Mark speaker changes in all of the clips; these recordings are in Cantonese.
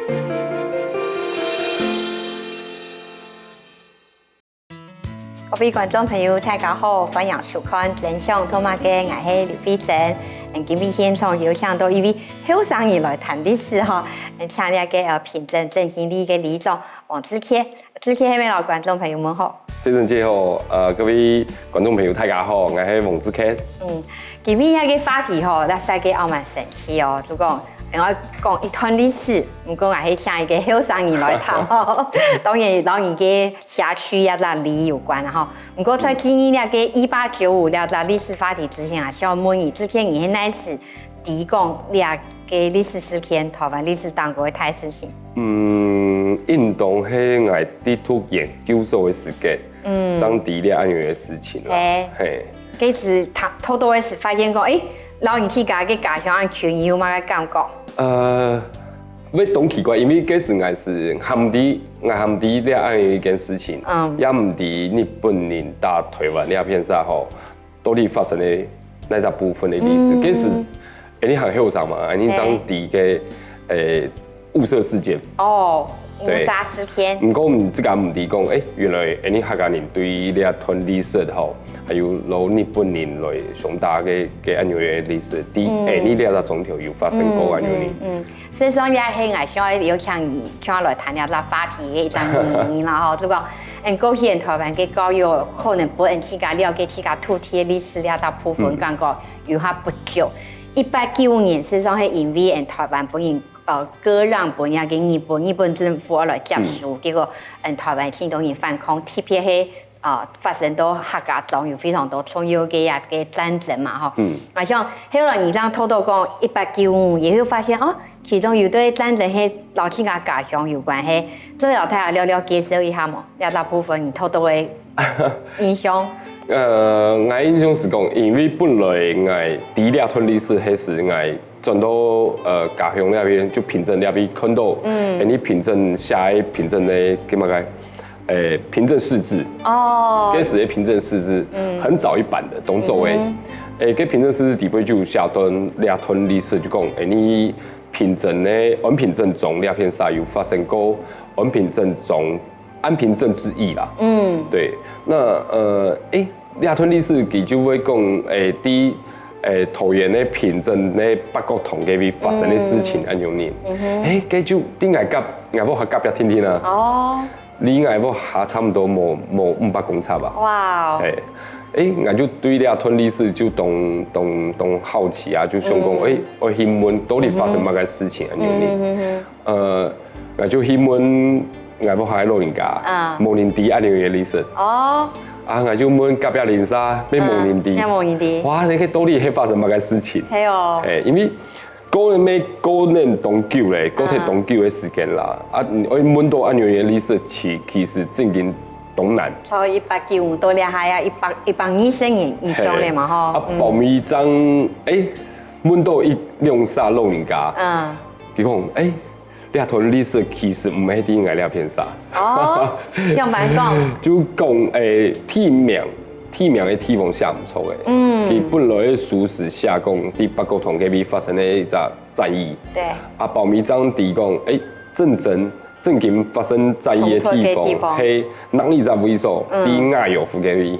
Speaker 1: 各位观众朋友，大家好，欢迎收看《人生拖马嘅》，我係廖飛珍。今日現場有請到一位後生人來談歷史哈，請嚟嘅平鎮振興里嘅里長王志凱，志凱係咪老觀眾朋友們好？
Speaker 2: 飛珍姐好，各位觀眾朋友大家好，我係王志凱。
Speaker 1: 今日呢個話題吼，咱世界澳蠻神奇哦，就講。我講一段歷史，唔過我係請一個後生人來談吼。當然，老人嘅社區也同里有關啦吼。唔過在今年呢個1895呢個歷史話題之前啊，想問你，之前你係哪時提供呢個歷史事件，台灣歷史當中嘅大事情？
Speaker 2: 印度係我地圖研究所嘅時間，張地列安樣嘅事情啦。係。
Speaker 1: 幾時偷偷嘅時發現講，老人之家嘅家鄉安全有乜嘅感覺？
Speaker 2: 要懂奇怪，因為嗰時我是含啲咧安一件事情，也唔啲日本人打台灣呢片沙吼，到底發生嘅那隻部分嘅歷史，嗰時你很後生嘛，你張地嘅霧社事件。哦。
Speaker 1: 霧社事件。
Speaker 2: 唔過唔即個唔提供，原來你客家人對呢一段歷史吼，還有攞日本人來上打嘅安樣嘅歷史，呢呢個總條有發生過安樣嘅。
Speaker 1: 所以講也係我想有請你，請來談一下話題嘅一種原因啦吼，就講過去台灣嘅教育可能不人自家了解自家土地嘅歷史呢個部分感覺有下不足。1895年事實上係因為台灣本人。割讓本也給日本政府來接收，結果台灣先當然反抗，特別係發生到客家莊有非常多重要嘅戰爭嘛吼。我想後來你這樣偷偷講1895，也會發現其中有對戰爭係老自家家鄉有關係，最後睇下了介紹一下嘛，呢個部分你偷偷嘅印象。
Speaker 2: 我印象是講，因為本來我第一段歷史係是我。轉到家鄉那邊就平鎮那邊看到，你平鎮下一平鎮的叫乜嘅？平鎮市志。哦。嗰時嘅平鎮市志，很早一版的東周嘅。嗰平鎮市志底部就下段兩段歷史就講，你平鎮的安平鎮中兩片沙有發生過安平鎮中安平鎮之役啦。對。那兩段歷史佢就會講第。桃園咧平鎮咧北角同嗰邊發生嘅事情安樣呢？嗰就啲外婆下夾一天天啊！哦，離外婆下差唔多冇500公尺吧？哇！我就對呢一段歷史就當好奇啊，就想講我希望到底發生乜嘅事情安樣呢？我就希望外婆下老人家冇人知安樣嘅歷史。哦。我就問隔壁鄰舍咩冇人知，哇！你去到底係發生乜嘅事情？係哦，因為嗰年東九咧，嗰條東九嘅時間啦，我問到安樣嘅歷史其實正經東南。所以1895到咧係啊120年以上咧嘛嗬。鮑米章問到兩三老人家，佢講呢段歷史其實唔係啲外兩片沙。哦，用白講。就講地名嘅地方寫唔錯嘅。佢本來嘅書是寫講喺北角同嗰邊發生嘅一個戰役。對。鮑米章提講正經發生戰役嘅地方係哪一個位所？喺亞油附嗰邊。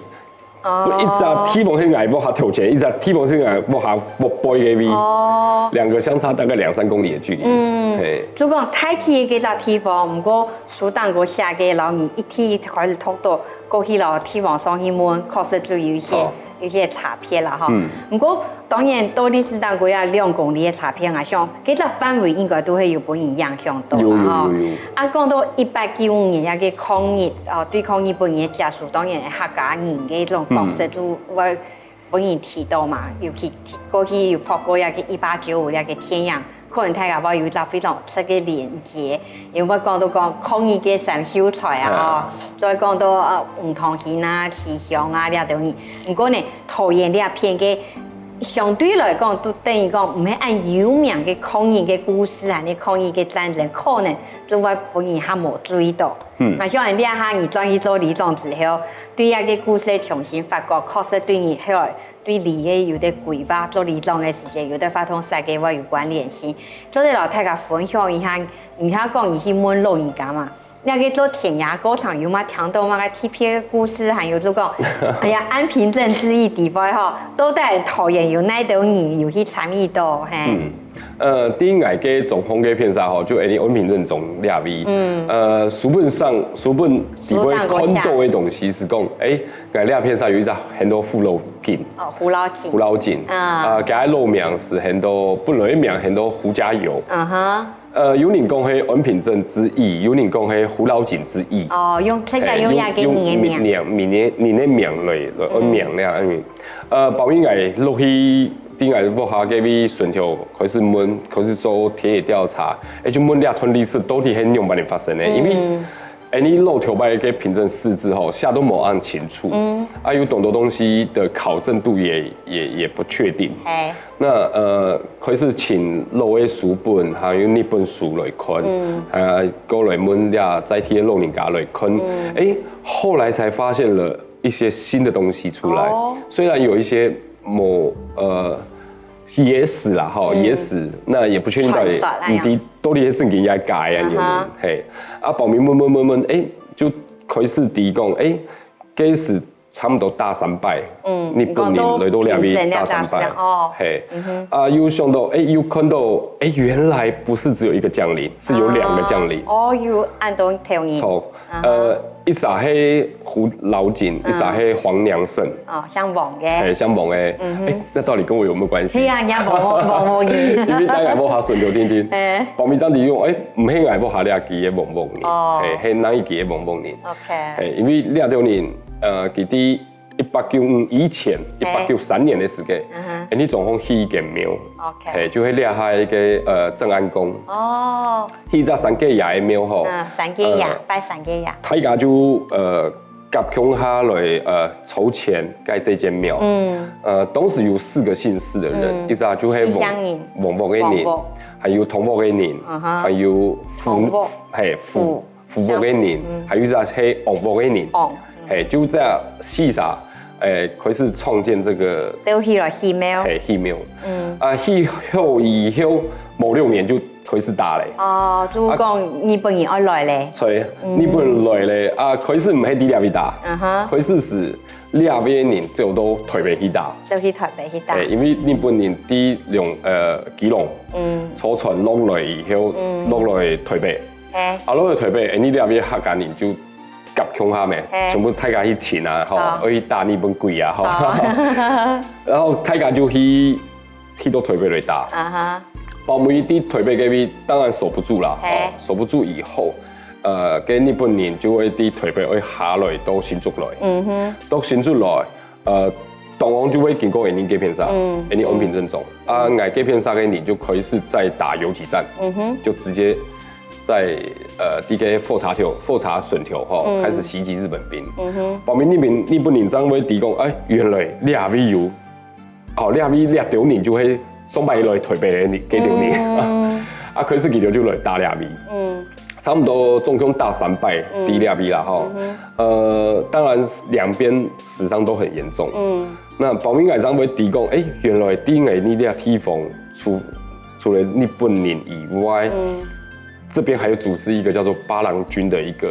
Speaker 2: 一隻地方係外部下頭前，一隻地方係外部下北背嗰邊，兩個相差大概2-3公里嘅距離。如果太鐵嘅嗰個地方，唔過蘇丹國下嘅老人一天開始偷到過去老地方上去問，確實就有一些差別啦哈。唔過當然到歷史當中有2公里嘅差別，我想嗰個範圍應該都會有本人影響到啦哈。講到1895年嘅抗日對抗日本人嘅結束，當然係客家人嘅一種角色就我本人提到嘛，尤其過去有拍過一個1895一個天陽。可能大家話有一個非常出嘅連結，因為我講到抗日嘅三秀才啊，再講到吳唐軒啊、齊祥啊呢啲東西。不過呢，桃園呢一片嘅相對來講都等於講唔係按有名嘅抗日嘅故事啊，你抗日嘅戰爭可能就我本人還冇注意到。我想呢一下你轉去做里長之後，對一個故事重新發覺，確實對你後來。對里嘅有啲規劃，做里長嘅時間有啲發通世界話有關聯性，所以老大家分享一下
Speaker 1: 你看讲你去问老人家嘛。那个做田涯歌场有嘛听到嘛个 TP 的故事，还有这个，哎呀，安平镇之役地方哈，都在讨厌有那种人有去参与到嘿。
Speaker 2: 第一个嘅总风嘅片啥吼，就安平镇总列位。书本几位看到的东西是讲，个列片上有一只很多葫芦井。
Speaker 1: 哦，葫芦井。
Speaker 2: 给它路名是很多不类名很多胡家油。有人讲係安平鎮之意，有人講係葫蘆井之意。
Speaker 1: 哦，用這個用亞嘅
Speaker 2: 年的名嚟安名咧，包面係落去啲係落下嘅位順條開始做田野調查，就問兩段歷史到底係點樣發生嘅，因為你漏條擺嘅平鎮市之後，下都冇按清楚，有很多東西的考證度也不確定。那開始請老嘅書本，還有日本書來看，過來問倆再替老人家來看，後來才發現了一些新的東西出來，雖然有一些野史啦，野史，那也不確定到底到底係正經也改啊，嘿，報名問，就開始提講，嗰時差唔多大三百，日本人來到兩邊大三百，嘿，又想到，又看到，原來不是只有一個將領，是有兩個將領，
Speaker 1: 有按到條件，
Speaker 2: 錯，一撒係胡老井，一撒係黃娘省，
Speaker 1: 像黃嘅，
Speaker 2: 像黃嘅，那到底跟我有沒有關係？
Speaker 1: 係啊，人黃
Speaker 2: 因為大家冇下順條天天，報名章地講，唔係我冇下呢一記嘅黃年，係哪一記嘅黃年？OK，因為呢條年，佢啲1895以前，1893年嘅時間，你總共去間廟，就係掠下一個正安宮，去隻三家爺嘅廟吼，
Speaker 1: 三家爺拜三家爺，
Speaker 2: 大家就夾鄉下來籌錢蓋這間廟，當時有4個姓氏的人，一隻就係黃木嘅人，還有桐木嘅人，還有富木嘅人，還有一隻係黃木嘅人，就這四隻。開始創建這個，
Speaker 1: 就去了寺廟，
Speaker 2: 寺廟，去後以後冇6年就開始打嘞。
Speaker 1: 就講日本人要來嘞。
Speaker 2: 對，日本人來嘞，開始唔係啲兩邊打，開始是兩邊人就都台北去打，
Speaker 1: 就去台北去打。
Speaker 2: 因為日本人啲基隆，坐船落來以後，落來台北，落來台北，你兩邊客家人就夾鄉下咩，全部大家去錢啊，去打日本鬼啊，然後大家就去到台北來打，包圍啲台北嗰邊當然守不住啦，守不住以後，跟日本人就會啲台北會下來到新竹來，到新竹來，當然就會經過你這片沙，你安平鎮中，我這片沙嘅人就開始再打游擊戰，就直接。在啲嘅富察筍條開始襲擊日本兵。後面日本人將會提供，原來兩位有，兩位掠到人就會送埋來台北嘅幾條人，開始佢哋就來打兩位。差不多總共打300啲兩位啦，當然兩邊死傷都很嚴重。那後面佢將會提供，原來啲嘅呢啲地方除了日本人以外。這邊還有組織一個叫做八郎軍的一個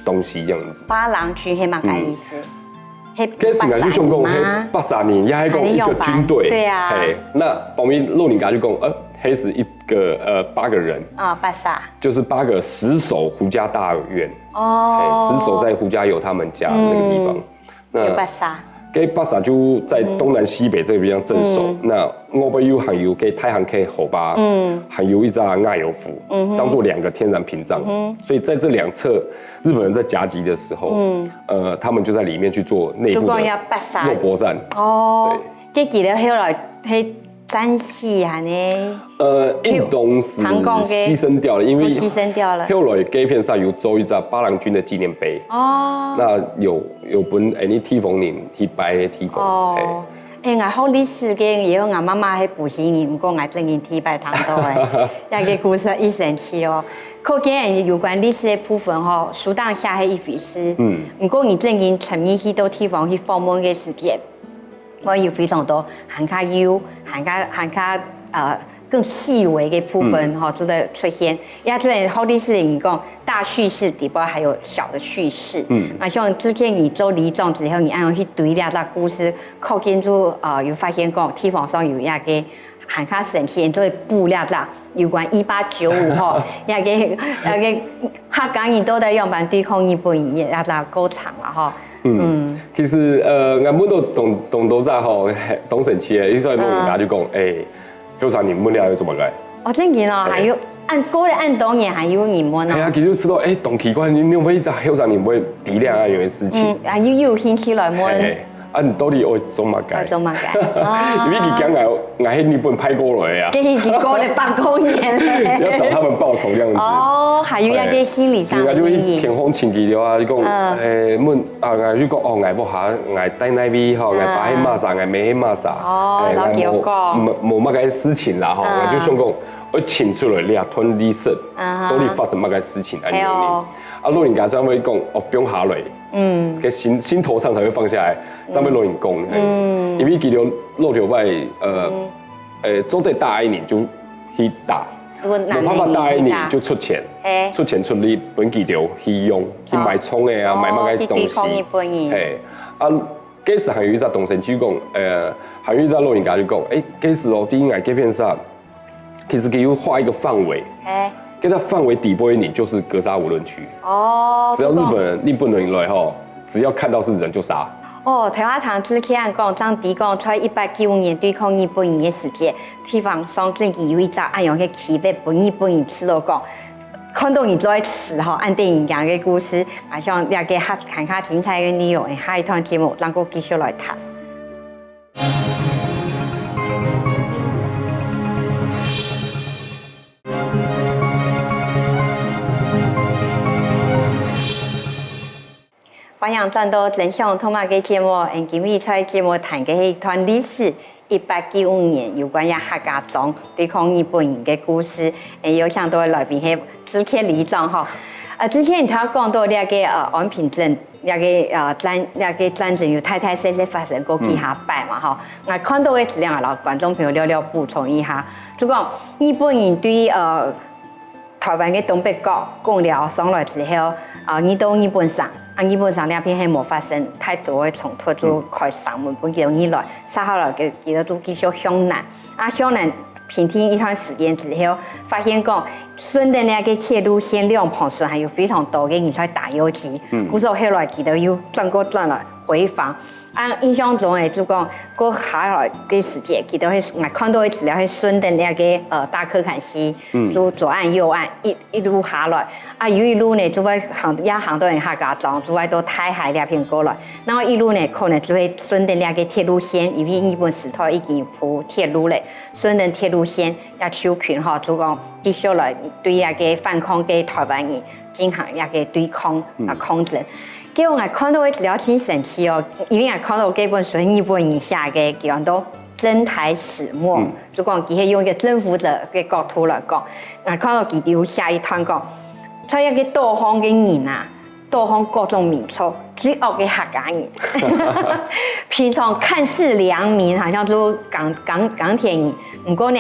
Speaker 2: 東西，這樣子。八郎軍係乜嘅意思？嗰時就想講係83年，也係講一個軍隊。對啊。那後面陸林家就講，係是一個8個人。83。就是8個死守胡家大院。死守在胡家有他們家那個地方。有83。給83就在東南西北這邊鎮守，那我們有還有給太行 K 後巴，還有一隻愛油府，當做2個天然屏障，所以在這兩側，日本人在夾擊的時候，他們就在裡面去做內部的肉搏戰。對，
Speaker 1: 記得後來係戰死係呢？
Speaker 2: 印度是犧牲掉了，因為
Speaker 1: 犧牲掉了。
Speaker 2: 後來這片上有做一隻八郎軍的紀念碑。那有本你地方人去拜的地方。
Speaker 1: 我學歷史嘅，以後我媽媽係補習人，唔過我真係去拜堂到嘅，一個故事一神奇哦。可見有關歷史嘅部分吼，書當下係一回事。唔過你真係沉迷去到地方去訪問嘅時間，我有非常多行家要行家更细微的部分哈，都在出现。也出现好历史你讲大叙事底部还有小的叙事。啊，像之前你做离种之后，你按去对了这故事，靠近住有发现讲地方上有一个很较神奇，做布料啦，有关1895吼，一个客家人都在用办对抗日本人，也啦够长了哈。
Speaker 2: 其实我们都懂在吼，懂神奇的，伊所以老人家就讲，休长你们俩要怎么来？
Speaker 1: 哦，真嘅咯，还有按当年还有你们
Speaker 2: 哎呀，
Speaker 1: 哦。
Speaker 2: 其实知道，懂奇怪，你有没有在休长你不会体谅啊，有些事情。
Speaker 1: 啊，有兴趣来问。
Speaker 2: 你到底会做乜解？
Speaker 1: 做乜解？
Speaker 2: 因为佢讲我喺日本拍过来啊。
Speaker 1: 佢過嚟8公年咧。
Speaker 2: 要找他们報仇這樣子。
Speaker 1: 哦，還有一個心理上的
Speaker 2: 就
Speaker 1: 陰影。
Speaker 2: 天空前期了啊，你講我就講我不下，我帶那邊吼，我把迄馬啥，我沒迄馬啥。
Speaker 1: 哦，老叫講。
Speaker 2: 冇乜嘅事情啦吼，我就想講，我請出來兩團歷史，到底發生乜嘅事情安尼。老人家才會講，不用下來。個心頭上才會放下來，才會老人講。因為佢條老條擺，做得大一年就去打，冇辦法大一年就出錢，出錢出力，本佢條去用，去買蔥的啊，買乜嘅東西。嗰時還有一隻同事就講，還有一隻老人家就講，嗰時第一眼這片上，其實佢要畫一個範圍。跟它範圍底部一年就是格殺無論區哦，只要日本人來吼，只要看到是人就殺。
Speaker 1: 哦，台灣堂之前講，張迪講，在195年對抗日本人的時節，地方上自己有一隻按樣嘅起被本日本人吃到講，看到你在吃吼，按電影講嘅故事，啊像了解看下精彩嘅內容，下一趟節目能夠繼續來談。歡迎轉到真相通話嘅節目，今日在節目談嘅係一段歷史，1895年有關於客家莊對抗日本人嘅故事。有想到來賓係之前里長吼，之前他講到呢個安平鎮，呢個戰爭有太細發生過幾下擺嘛吼。我看到嘅資料，老觀眾朋友了補充一下，就講日本人對台灣嘅東北角攻了上來之後，你到日本上。日本上兩邊係冇發生太多嘅衝突，就開上門本叫你來，殺好了佢哋都繼續向南。向南平定一段時間之後，發現講順德那個鐵路線兩旁順還有非常多嘅人在打遊擊。故說後來佢哋又轉來回防。印象中誒就講過下來嘅時間，佢哋係我看到嘅資料係順德那個大可坎溪，就左岸右岸一路下來。有一路呢就會行到人客家莊，就會到台海那邊過來。然後一路呢可能就會順德那個鐵路線，因為日本時代已經有鋪鐵路咧，順德鐵路線也抽群吼，就講繼續來對那個反抗嘅台灣人進行那個對抗抗爭。給我看到嘅資料挺神奇哦，因為我看到這本書日本人寫嘅叫做征台始末，就講佢係用一個征服者嘅角度來講，我看到佢有寫一段講，在一個東方嘅人啊，東方各種民族最惡嘅客家人，平常看似良民，好像就鋼鐵人，不過呢。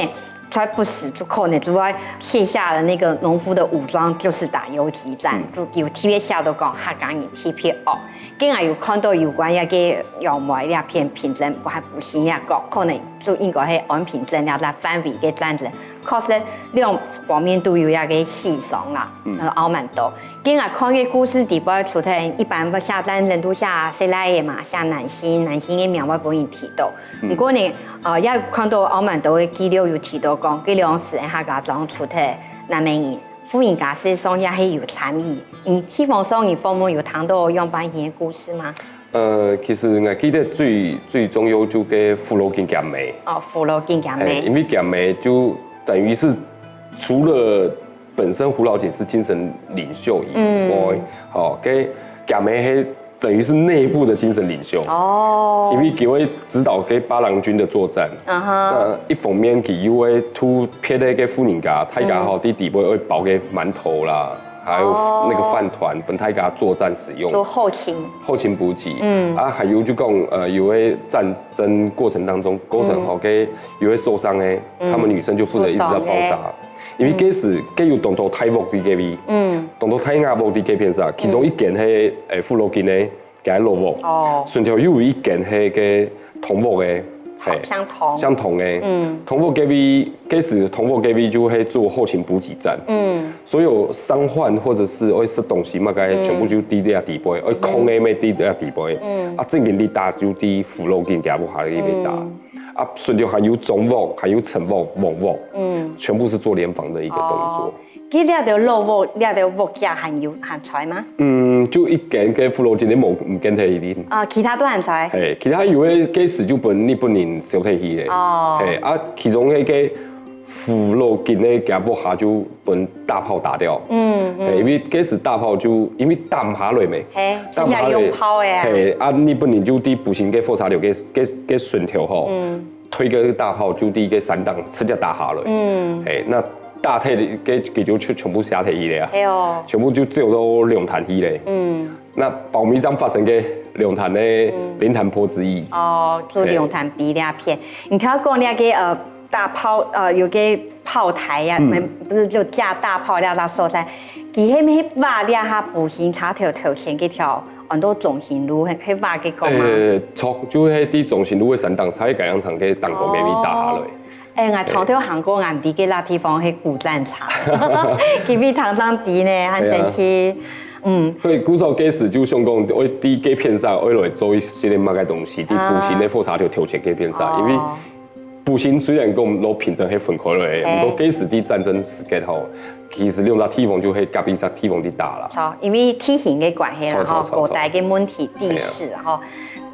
Speaker 1: 在不死之後呢，就會卸下了那個農夫的武裝，就是打游擊戰，就有特別寫到講客家人特別惡。今日有看到有關一個妖魔一片平鎮，我還不信一個，可能就應該係安平鎮了啦範圍嘅戰爭，確實兩方面都有一個犧牲啦，傲慢多。今日看嘅故事底部除咗一般不下戰爭都下西來嘅嘛，下南興嘅苗我本人提到，不過呢，也看到傲慢多嘅資料有提到講，這兩時客家莊出嘅南美人，婦人家事上也係有參與。你地方上你父母有談到樣板戲嘅故事嗎？
Speaker 2: 其實我記得最重要就嘅福羅金夾妹。
Speaker 1: 福羅金夾妹。因
Speaker 2: 為夾妹就等於是除了本身胡老姐是精神領袖以外，給夾妹係等於是內部的精神領袖。因為佢會指導給八郎軍的作戰。一方面佢又會突撇咧個婦人家，大家好啲地位會包嘅饅頭啦。还有那个饭团，本太家作战使用。
Speaker 1: 做后勤。
Speaker 2: 后勤补给。还有就讲有的战争过程当中，构成好给有的受伤的，他们女生就负责一直在包扎。因为嗰时佢有动作太木啲嘅味，动作太硬木啲嘅片啥，其中一件係婦孺巾嘅，加落木，順條有一件係嘅銅木嘅，係相同嘅，銅木嘅味，嗰時銅木嘅味就係做後勤補給站，所有傷患或者是愛食東西嘛，該全部就滴喺地杯，愛空嘅咩滴喺地杯，正經啲打就啲婦孺巾加不下嘅被打。順條還有中臥，還有沉臥、猛臥，全部是做聯防的一個動作。
Speaker 1: 佢呢條落臥，呢條臥架含菜嗎？
Speaker 2: 就一件嘅婦孺巾，你冇唔見睇啲。
Speaker 1: 其他都含菜。係，
Speaker 2: 其他有嘅幾時就你本人少睇去嘅。其中嘅婦孺巾咧，夾臥下就本大炮打掉。因為幾時大炮就因為打唔下來咪。
Speaker 1: 係，即係用炮嘅。
Speaker 2: 你本人就啲步行嘅火柴條嘅順條吼，推個大炮就啲嘅散彈直接打下來。那大體嘅就全部下體去咧啊。全部就只有到兩彈去咧。那爆米章發生嘅兩彈咧，零彈破之一。
Speaker 1: 做兩彈比兩片。你睇講呢個大炮有個炮台呀，不是就架大炮了啦所在，佢係挖了下步行叉條頭前嗰條很多中型路係挖嘅講嘛？
Speaker 2: 錯，就係啲中型路嘅散彈才改良場嘅彈弓俾你打下來。
Speaker 1: 我從頭行過眼啲嘅那地方係古戰場，佢比唐山啲呢，很神奇。
Speaker 2: 所以古早嗰時就想講，我啲嘅片上我來做一些乜嘅東西，啲步行嘅火叉條條前嘅片上，因為步行雖然講攞平整係分開來，不過嗰時啲戰爭時間後，其實兩個地方就係隔壁隻地方啲打啦。錯，
Speaker 1: 因為地形嘅關係啦，吼，古代嘅問題地勢，吼，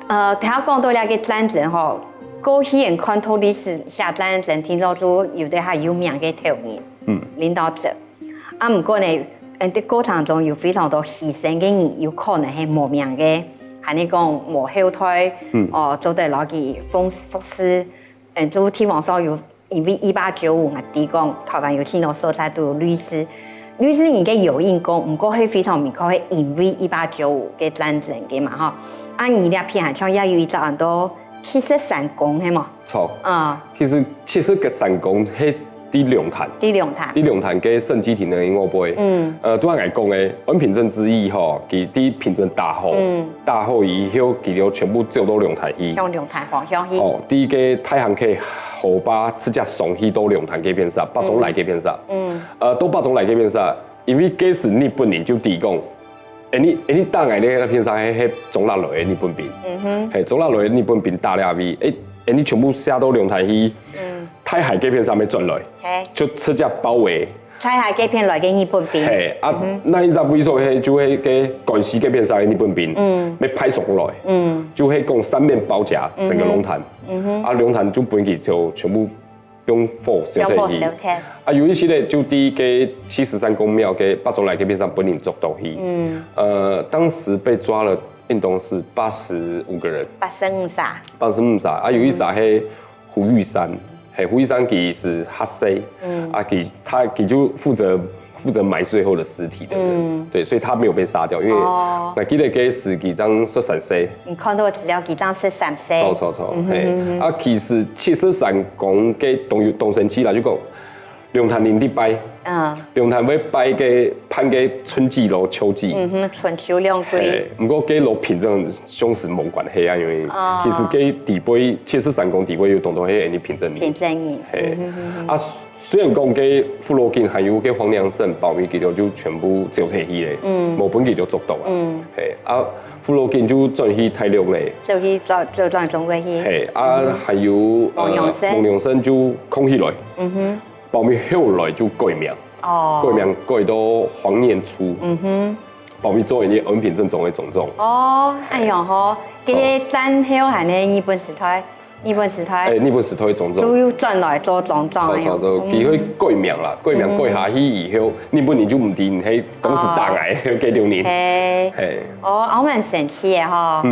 Speaker 1: 睇下講到呢個戰爭，吼，過去人看到歷史下戰爭，聽到都有啲係有名嘅頭人，領導者，唔過呢，啲過程中有非常多犧牲嘅人，有可能係無名嘅，係你講無後退，做得攞佢服侍。就地方上有，因為1895我哋講台灣有天多所在都有律師人嘅有因講，唔過係非常明確係因為1895嘅戰爭嘅嘛嗬。而呢片係像也有一隻很多73公係嘛？
Speaker 2: 錯。其實73公係啲龍潭嘅聖基亭嘅音樂杯。都係講嘅，安平鎮之意嗬，佢啲平鎮大後以後佢就全部走到龍潭去。
Speaker 1: 向龍潭方向去。
Speaker 2: 啲嘅太行客後巴直接送去到龍潭嗰邊曬，北中來嗰邊曬。到北中來嗰邊曬，因為嗰時日本人就提供，你打嚟咧嗰邊曬係中立來嘅日本兵，係中立來嘅日本兵打了尾，你全部下到龍潭去。太海嗰邊上面轉來，就直接包圍。
Speaker 1: 太海嗰邊來嘅日本兵。係
Speaker 2: 那一隻為數係就係嘅關西嗰邊上嘅日本兵，要派上來，就係講三面包夾整個龍潭，龍潭就本期就全部用火燒退去。有一些咧就啲嘅73公廟嘅北中來嗰邊上本人捉到去，當時被抓了，應當是85個人。85殺，有一殺係胡玉山。胡一山佢是黑西，佢就負責埋最後的屍體的人，對，所以他沒有被殺掉，因為我記得嗰時佢張13歲。你
Speaker 1: 看到資料，佢張13歲。
Speaker 2: 錯，其實73公嘅東升起來就講，龍潭人啲拜，龍潭會拜嘅判嘅春季咯、秋季。春秋兩季。不過嗰落平鎮相時冇關係啊，因為其實嗰地杯73公地杯有當到係你平鎮人。平鎮人。雖然講嘅婦孺巾還有嘅黃梁省保密記錄就全部照睇起咧，冇本記就捉到啊。婦孺巾就轉去太陽咧，就轉中國去。還有黃梁省就空起來。保密後來就改名，改到黃念初。保密做嘅安平鎮中嘅種種。
Speaker 1: 哎呀嗬，佢戰後係呢日本時代。日本時代種種，都要轉來做種種。
Speaker 2: 佢去改名啦，改下去以後，日本人就唔定係當時打捱嘅幾年。
Speaker 1: 我蠻神奇嘅嗬。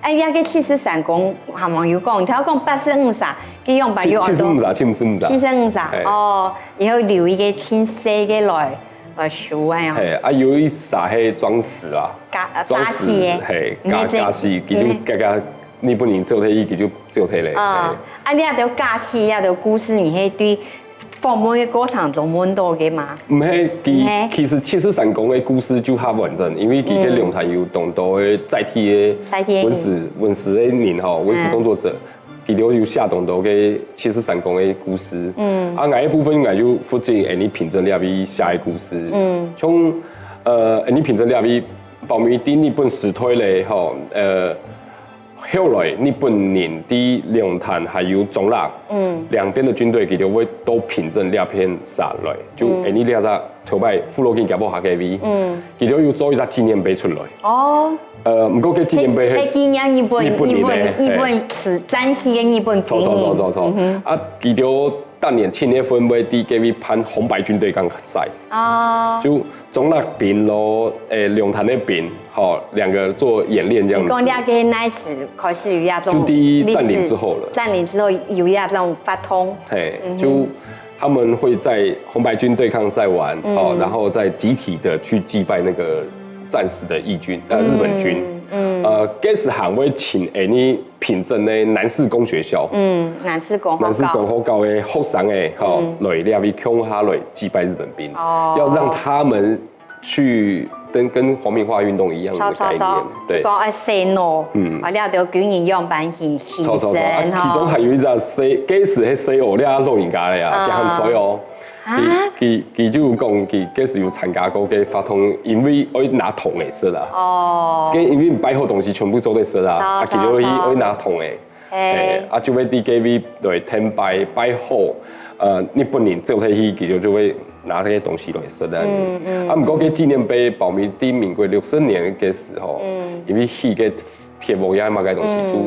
Speaker 1: 一個73公係網友講，佢講85殺，佢用白有好多。75殺。然後留一個青色嘅來来修安呀。
Speaker 2: 嘿，有一啥嘿装饰啊，
Speaker 1: 扎戏的，
Speaker 2: 嘿，加戏，其实加日本人做体伊，其实做体嘞。
Speaker 1: 啊，你也着加戏，也着故事，你迄对访问的过程中问到的嘛？
Speaker 2: 唔系，其实七十三公的故事就较完整，因为佢嘅龙潭有众多的载体的文史的人吼，文史工作者。佢都有下众多嘅73公的故事，啊，一部分就负责你品证了去写的故事，像你品证了去包括伫日本史推咧吼，后来日本人伫龙潭还有中辣，两边的军队佢就会都品证了片杀来，就你了只头摆俘虏跟甲部下嘅位，佢就要做一只纪念碑出来。哦。唔过嘅纪念碑
Speaker 1: 係紀念日本此戰死嘅日本軍人。
Speaker 2: 錯。啊，佢就當年7月份會啲嘅位攀紅白軍隊剛賽。哦。就中辣邊咯，龍潭那邊，好兩個做演練這樣子。
Speaker 1: 講啲嘅那時開始有一種。
Speaker 2: 就啲佔領之後了。
Speaker 1: 佔領之後有一種發通。
Speaker 2: 係，就他們會在紅白軍對抗賽完，然後再集體的去祭拜那個。戰死的義軍，日本軍，嗰時行會請你品鎮的南四公學校，
Speaker 1: 南四公學
Speaker 2: 校的學生誒，來了去鄉下來祭拜日本兵，要讓他們去跟黃明化運動一樣的概念，對，
Speaker 1: 講啊洗腦，我了到軍人樣板型犧牲，
Speaker 2: 其中還有一隻洗，嗰時係洗我了老人家咧啊，佢所有。佢就講佢嗰時有參加過嘅發通，因為我拿銅嚟食啦。哦。因為擺好東西全部做嚟食啦，啊，佢就可以拿銅嘅，啊，就會啲嘅位來添擺好，日本人做起佢就會拿啲東西來食啦。啊，唔過嘅紀念碑保密啲民國60年嘅時候，因為佢嘅鐵幕呀嘛嘅東西就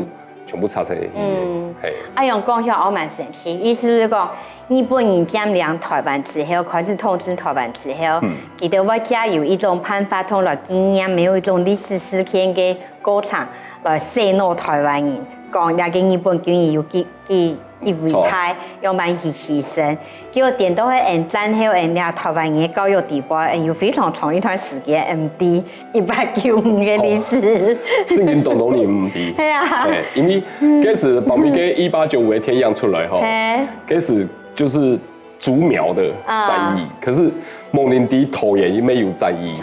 Speaker 2: 全部拆成。係。
Speaker 1: 啊，用講起我蠻神奇，意思是講。日本人佔領台灣之後，開始統治台灣之後，佢哋會加有一種辦法通來紀念，沒有一種歷史事件嘅過程來洗腦台灣人，講那個日本軍人有幾偉大，有蠻犧牲，結果點到喺戰後，那台灣人嘅教育地位有非常長一段時間唔低，195嘅歷史。
Speaker 2: 證明東東年唔低。係啊。因為嗰時包括嘅1895嘅天樣出來吼，嗰時。就是竹苗的戰役，可是蒙林迪桃園沒有戰役，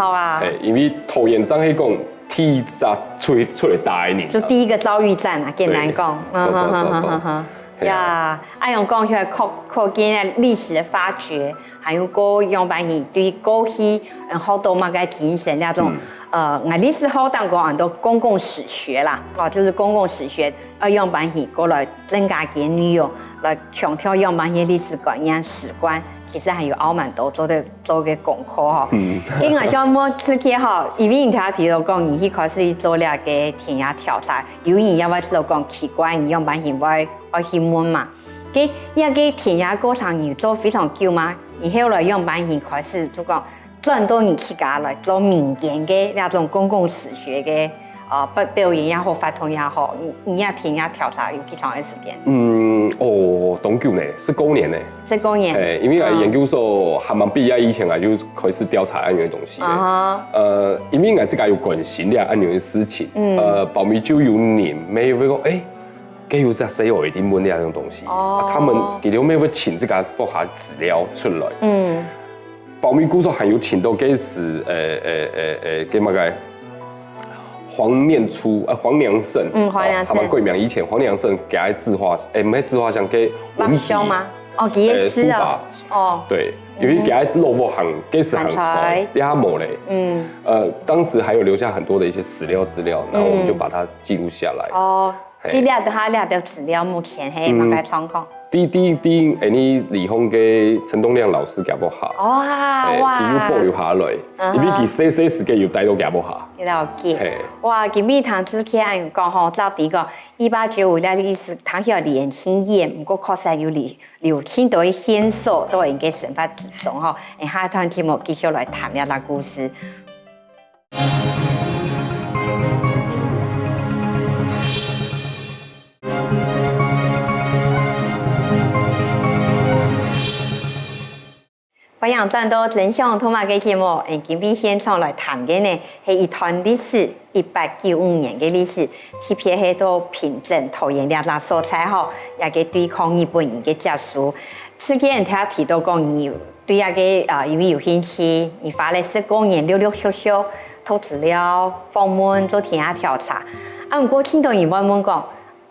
Speaker 2: 因為桃園張黑公替殺出來打你，
Speaker 1: 就第一個遭遇戰啊，簡單講，呀，啊用講起來可見歷史的發掘，還有個樣板戲對過去好多嘛個精神那種，歷史好當講很多公共史學啦，就是公共史學，樣板戲過來增加嘅內容。來強調樣板戲歷史觀念、史觀，其實還有澳門都做嘅功課吼。因為像我自己吼，因為你聽提到講，你去開始做了個田野調查，有人要知道講奇怪，你樣板戲我去問嘛。佢一個田野過程你做非常久嘛，你後來樣板戲開始就講轉到你自家來做民間嘅那種公共史學嘅。表演也好，發通也好，你也田野調查有幾長嘅時間？
Speaker 2: 當久呢，19年呢。19
Speaker 1: 年。
Speaker 2: 因為研究所還蠻畢業以前就開始調查安樣嘅東西。因為我自己有關心咧安樣嘅事情。包括就有人沒有講，佢有隻誰有一定問呢樣東西。他們佢哋沒有請這個複核資料出來。包括故事還有請到嗰時叫乜嘅？黃念初黃娘勝，他們貴名以前黃娘勝給他自畫，唔係自畫像給文筆
Speaker 1: 嗎？也是啊。
Speaker 2: 對，因為給他落過行，給是行材，給他冇嘞。當時還有留下很多的一些史料資料，然後我們就把它記錄下來。
Speaker 1: 啲倆的資料目前係乜嘅狀況？
Speaker 2: 你李峰嘅陳東亮老師夾不下，佢要保留下來，因為佢寫時間要帶到夾不下。
Speaker 1: 了解。哇，今日談之前按講吼，到底個1895咧意思，談起年輕演，不過確實有聽到啲線索，都應該神發之中吼。下一段節目繼續來談一個故事。欢迎转到真相通马嘅节目，今天现场来谈嘅呢，係一段历史，1895年嘅历史，特别係到平鎮桃園兩個所在吼，也嘅對抗日本人嘅結束。此前他提到講，你對那個因為有興趣，你花了19年陸陸續續投資料、訪問做田野調查。不過聽到人問講，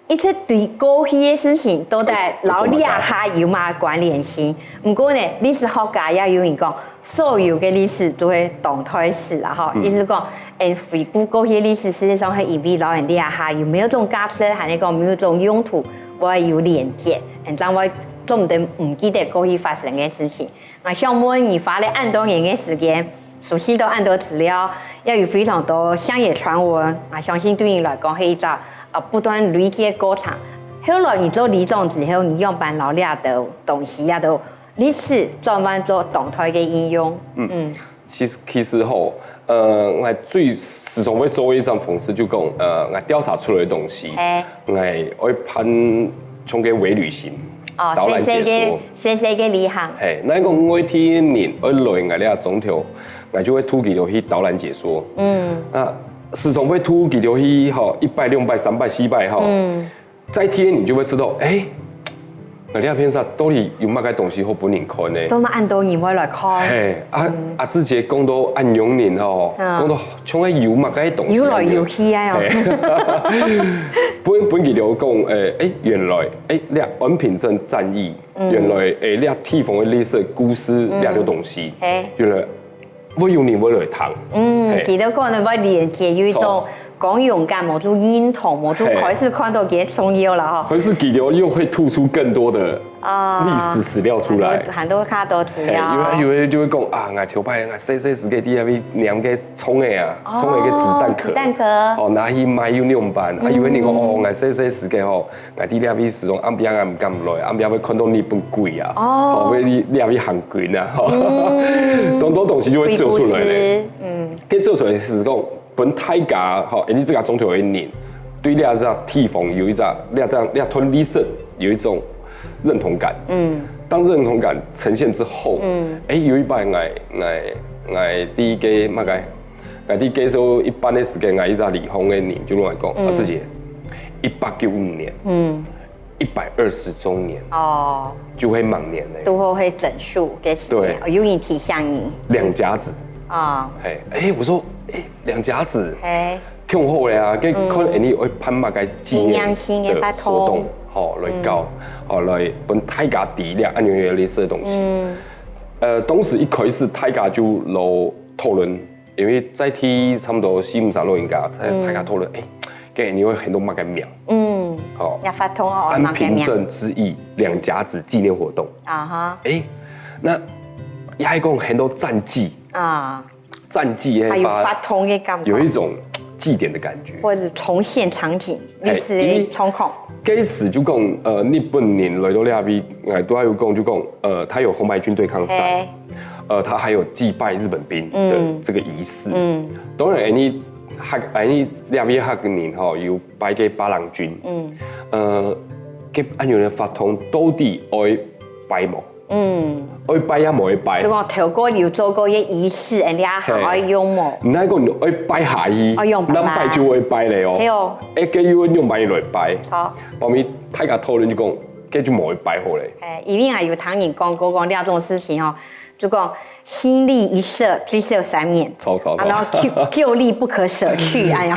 Speaker 1: 一直對過去嘅事情都在老李下有嘛關聯性。不過呢，歷史學家也有人講，所有嘅歷史都係動態史啦，吼，意思講，回顧過去歷史，實際上係因為老人家下有沒有種價值，係你講沒有種用途，我有連結，讓我總得唔記得過去發生嘅事情。我想問你花了咁多年嘅時間，熟悉到咁多資料，也有非常多鄉野傳聞，我相信對你來講係一個不斷累積的過程。後來你做理總之後，你用辦老啲的東西啊，都歷史轉換做動態的應用。
Speaker 2: 其實吼，我最始終會做一張方式，就講我調查出來的東西，我會判從個微旅行。導覽解說，
Speaker 1: 細嘅旅行。
Speaker 2: 那個我睇年我來我哋總條，我就會突擊落去導覽解說。始終會突擊落去吼，100、200、300、400吼。再聽你就會知道，我哋片上到底有乜嘅東西好本人看呢？
Speaker 1: 都嘛按到人會來看。
Speaker 2: 之前講到按永年吼，講到從個有乜嘅東西。
Speaker 1: 有來有去啊！
Speaker 2: 本期就講原來你安平鎮戰役，原來你地方嘅歷史故事兩樣東西，原來我有年我來談。
Speaker 1: 記得可能會連接有一種講勇敢，某種認同，某種開始看到幾重要啦。
Speaker 2: 可是記得又會吐出更多的歷史史料出來，
Speaker 1: 很多卡多資料。
Speaker 2: 有的就會講我頭擺我細時個啲係兩個衝的啊，衝的個子彈殼，拿去賣有兩版。有的人講我細時個吼，我啲兩邊始終暗邊唔敢來，暗邊會看到日本鬼啊，會兩邊韓軍啊，很多東西就會做出來咧。佢做出來是講。本太家吼，你這個總統一年，對你這個地方有一個，你屯歷史有一種認同感。當認同感呈現之後，有一擺我第一個乜嘅，我第一個就一般的時間，我一個離婚的年就來講，我自己1895年，120週年，就會盲年嘞，
Speaker 1: 都會整數嘅時間，有人提醒你，
Speaker 2: 兩甲子。我說兩甲子，挺好的啊！佢可能你會辦乜嘅紀念的活動，來搞，來本大家底咧按樣類似的東西。當時一開始大家就攞討論，因為在替差唔多4、50老人家，大家討論，給你會很多乜嘅名，安平鎮之役兩甲子紀念活動，那也係講很多戰績。戰績
Speaker 1: 還有發通嘅感覺，
Speaker 2: 有一種祭典的感覺，
Speaker 1: 或者重現場景，歷史嘅狀況。
Speaker 2: 開始就講，日本人來到呢邊，都還有講就講，他有紅白軍對抗賽，他還有祭拜日本兵的這個儀式。當然，你呢邊客嘅人吼，有拜給八郎軍，給安樣嘅發通到底愛拜冇？愛拜也冇愛拜。
Speaker 1: 就講頭個要做個嘅儀式，人哋係愛用冇。
Speaker 2: 唔係講愛拜下衣，咱拜就會拜嚟哦。佢要用拜來拜。錯。後面大家討論就講，佢就冇愛拜好咧。
Speaker 1: 因為係有聽人講過講呢種事情哦，就講心力一設，只有3年。然後舊力不可捨去，哎呀。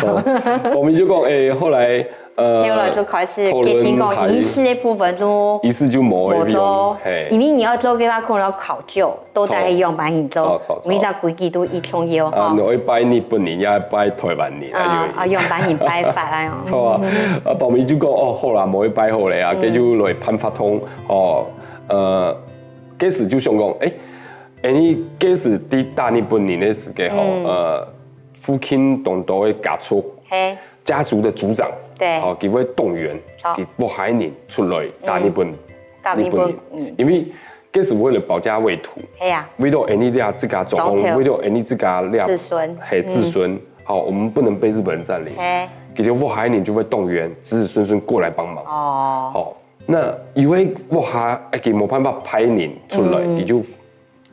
Speaker 2: 後面就講後來。
Speaker 1: 後來就開始給聽講儀式的部分就
Speaker 2: 儀式就冇
Speaker 1: 做，因為你要做嘅話，可能要考究，都係用版型做，每隻規矩都一重要。
Speaker 2: 我一拜日本人，也拜台灣人。
Speaker 1: 用版型拜法啊。
Speaker 2: 錯啊！後面就講好啦，冇去拜好嚟啊，佢就來判發通嗰時就想講你嗰時啲大日本人嘅時間父親當到嘅家族的族長。佢會動員，佢我海人出來打日本人，因為嗰時為了保家衛土，為了你哋自家總統，為了你自家子孫，好，我們不能被日本人佔領，佢就我海人就會動員子子孫孫過來幫忙，好，那因為我海佢冇辦法派人出來，佢就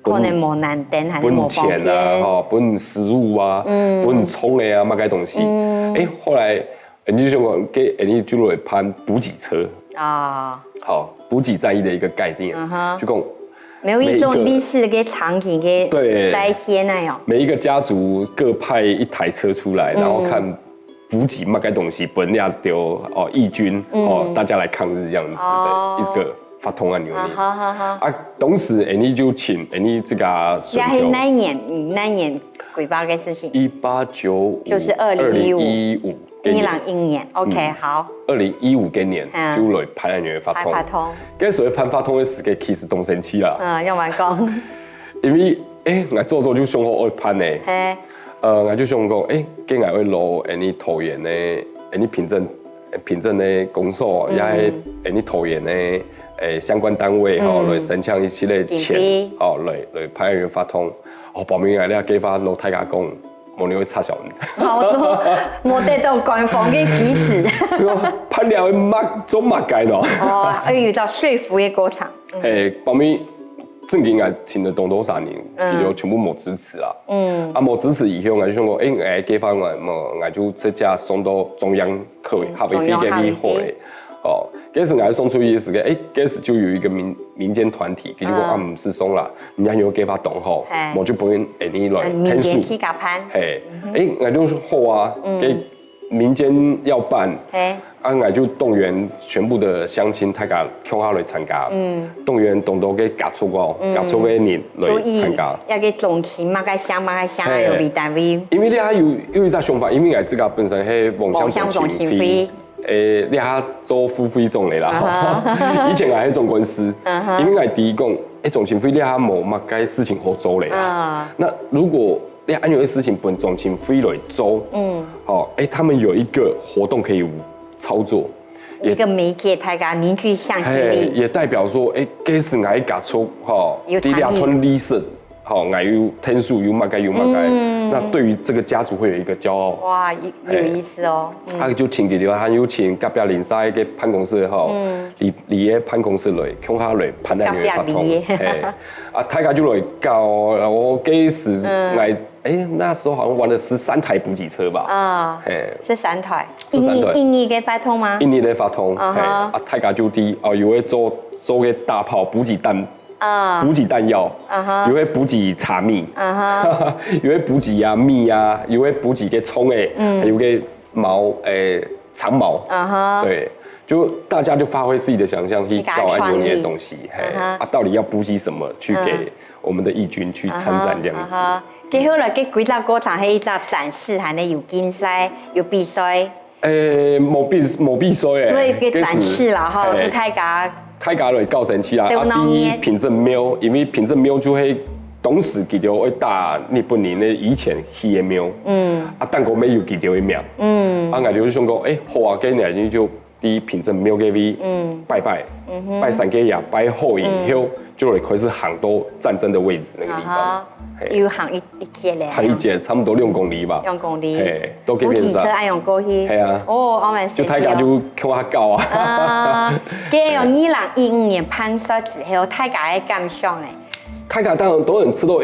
Speaker 1: 可能无难灯还是
Speaker 2: 本
Speaker 1: 无方
Speaker 2: 钱啊，
Speaker 1: 便。
Speaker 2: 哈，本食物啊，本葱的啊，嘛该东西。后来你就想给你就来攀补给车
Speaker 1: 啊，
Speaker 2: 好，补给战役的一个概念，就讲
Speaker 1: 没有一种历史的场景给在现那样。
Speaker 2: 每一个家族各派一台车出来，然后看补给嘛该东西，本亚丢哦义军哦，大家来抗日这样子的一个发通案流年。同时你就请你这个
Speaker 1: 顺条。那一年几巴个事情
Speaker 2: ？1895
Speaker 1: 就是2015。2015年，OK， 好。
Speaker 2: 2015嘅年就來攀安樣發通，跟所謂攀發通嘅時間其實當成期啦。
Speaker 1: 用完講，
Speaker 2: 因為我做就想好愛攀呢，我就想講跟我會攞你桃園呢，你憑證呢公所，也係你桃園呢相關單位來申請一啲嘅錢，來攀安樣發通，報名你也給翻老太家講。冇你會插小人，
Speaker 1: 好多冇得到官方嘅支持。
Speaker 2: 攀了做乜計咯？
Speaker 1: 要遇到說服嘅過程。
Speaker 2: 報名正經我請了多3年，其實全部冇支持啦。冇支持以後，我就想講，我給翻我就直接送到中央客委合委會給你會。嗰時我送出去嘅時間，嗰時就有一個民間團體，佢就講唔是送啦，人家要給發動號，我就幫你來簽署。
Speaker 1: 民間去夾攀。
Speaker 2: 我就說好啊，給民間要辦，我就動員全部的鄉親大家共下來參加，動員多嘅夾出嘅人來參加。
Speaker 1: 要給總期嘛個鄉有為單位。
Speaker 2: 因為你還有一個想法，因為我自己本身係夢想總經費。你下做付費種嚟啦，以前我係總公司，因為我第一講，總經費你下冇乜嘅事情好做嚟啦。那如果你按有啲事情本總經費來做，他們有一個活動可以操作，
Speaker 1: 一個媒介大家凝聚向心力，
Speaker 2: 也代表說，幾時我夾出第2吞利息。好，我有天數有乜嘅，那對於這個家族會有一個驕傲。
Speaker 1: 哇，有意思哦。
Speaker 2: 他就請佢哋，他有請隔壁鄰舍嘅辦公室吼，離嘅辦公室來，向下來攀安樣發通。大家就來搞，我嗰時那時候好像玩了13台補給車吧。
Speaker 1: 13台。印尼嘅發通嗎？
Speaker 2: 印尼嘅發通。大家就啲有會做嘅大炮補給彈。補給彈藥，有會補給茶米，有會補給啊米啊，有會補給嘅蔥還有個長毛，對，就大家就發揮自己的想象去搞安牛嘅東西，到底要補給什麼去給我們的義軍去參戰這樣子。
Speaker 1: 結後來嘅幾隻過程係一隻展示，還係有競賽有比賽？
Speaker 2: 冇比賽誒，
Speaker 1: 所以嘅展示啦，吼，就
Speaker 2: 大家來搞神奇啦！第一憑證廟，因為憑證廟就係當時記到會打日本人咧以前起嘅廟，但個尾又記到一廟，我就想講，好啊，今年就第一憑證廟嘅位拜拜，拜三個月，拜好以後就嚟開始行到戰爭的位置那個地方，
Speaker 1: 要行一節咧，
Speaker 2: 行一節差唔多2公里吧
Speaker 1: ，2公里，
Speaker 2: 都幾邊上，
Speaker 1: 愛用過去，
Speaker 2: 係啊，
Speaker 1: 我們
Speaker 2: 就大家就向下搞啊，
Speaker 1: 跟用2015年攀索之後，大家嘅感想咧，
Speaker 2: 大家當然都很知道，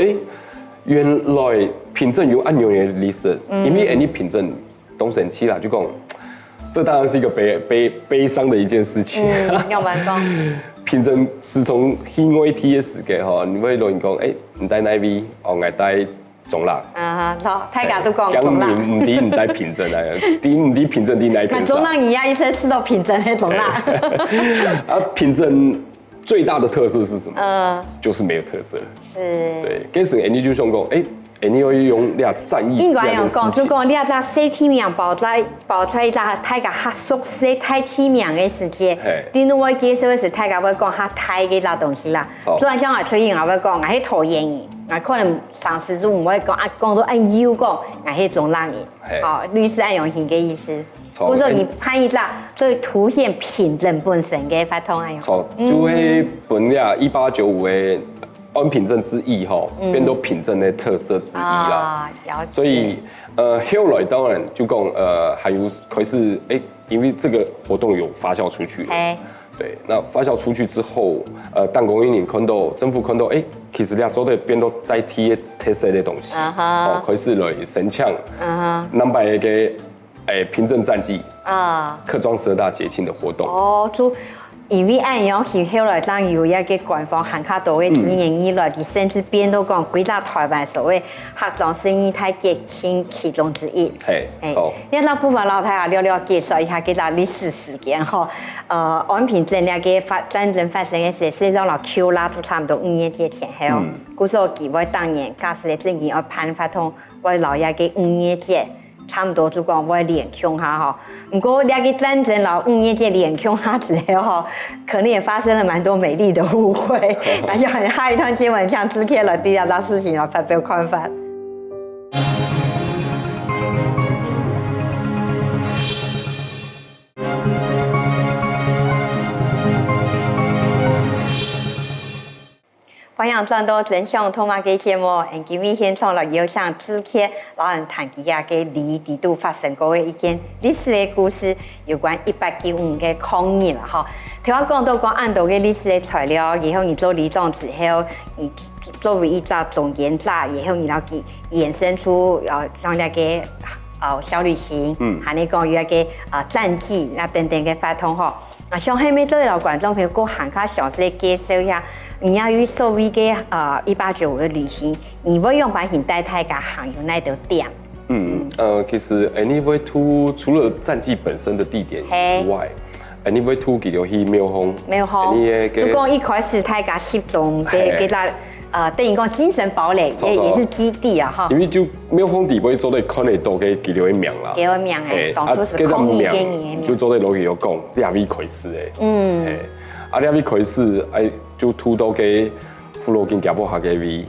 Speaker 2: 原來憑證有安牛嘅歷史，因為你憑證東神期啦，就講，這當然是一個悲傷的一件事情，
Speaker 1: 要唔然講。
Speaker 2: 憑證是從另外一天嘅時間吼，你會同人講，唔帶哪位，我帶總啦。
Speaker 1: 大家都講總啦。
Speaker 2: 唔啲唔帶憑證啊，啲唔啲憑證啲哪憑？
Speaker 1: 總啦，你要一直吃到憑證嘅總啦。
Speaker 2: 憑證最大的特色是什麼？就是沒有特色。
Speaker 1: 是。
Speaker 2: 對，嗰時你就想講，你要用你戰役。
Speaker 1: 應該用講，就講你只細體名包出一隻大家較熟悉太體名嘅世界。對你我介紹嘅時，大家會講較太嘅那東西啦。雖然講我出現，我會講我係討厭嘅，我可能上次就唔會講到按要講，我係種爛嘅。律師按用型嘅意思。或者你攀一隻，所以凸顯憑證本身嘅發通按用。
Speaker 2: 錯，就係本呀1895嘅。按憑證之一變到憑證的特色之一啦。所以後來當然就講還有開始因為這個活動有發酵出去，对，那发酵出去之后，弹供应链看到政府看到，其实俩做的变到载体的特色的东西，开始来神枪，南北一个凭证战绩客庄10大节庆的活动。
Speaker 1: 哦，就因为按样去后来当有一个官方喊卡多的经验以来，甚至变到讲几大台湾所谓客庄生意太节庆其中之一。你那部分老太啊聊介绍一下几大历史事件哈。安平镇那个战争发生的时候，是让老 Q 拉都差不多5年前后，古时候几位当年驾驶的证件而判发通，我老爷个5年前。差不多就讲我练强下哈，不过那个战争老5年前练强下之后哈，可能也发生了蛮多美丽的误会。那就下一段新闻像之前了第二大事情要发表看法。欢迎转到真相通话嘅节目，今日现场了有像之前老人谈起下嘅离地度发生过嘅一件历史嘅故事，有关1895嘅抗议啦哈。听我讲到讲按到嘅历史嘅材料，然后你做理状之后，你作为一个总研者，然后你要去衍生出让那个小旅行，还你讲有一个战绩那等等嘅发通吼。像后面做老观众朋友过喊卡详细介绍一下，你要与所谓的1895的旅行，你会用把现带大家行有哪条点？
Speaker 2: 其实 Anyway Two 除了战绩本身的地点以外，Anyway Two 佢就去庙方，
Speaker 1: 就讲一开始大家集中嘅等于讲精神堡垒也是基地啊哈。
Speaker 2: 因为就庙方地位做在看得到嘅几条嘅名啦，
Speaker 1: 几条名诶，当初是抗议嘅名，
Speaker 2: 就做在落去有讲两位开始诶，两位开始就突到嘅福罗金加坡下嘅位，